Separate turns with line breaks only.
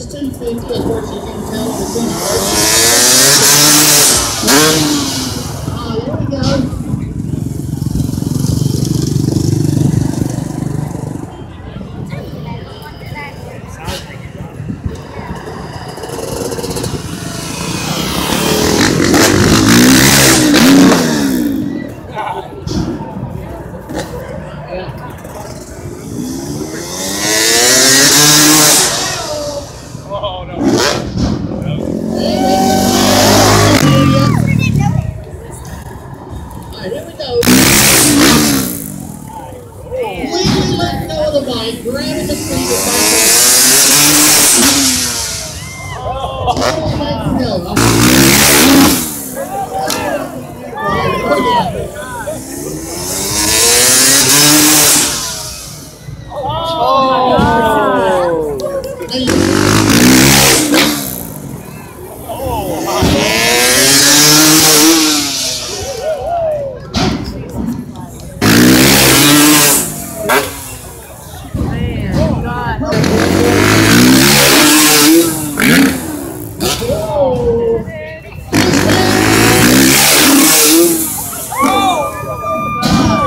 is 250, of course you can tell on the front. There we go. Grabbing the seat with my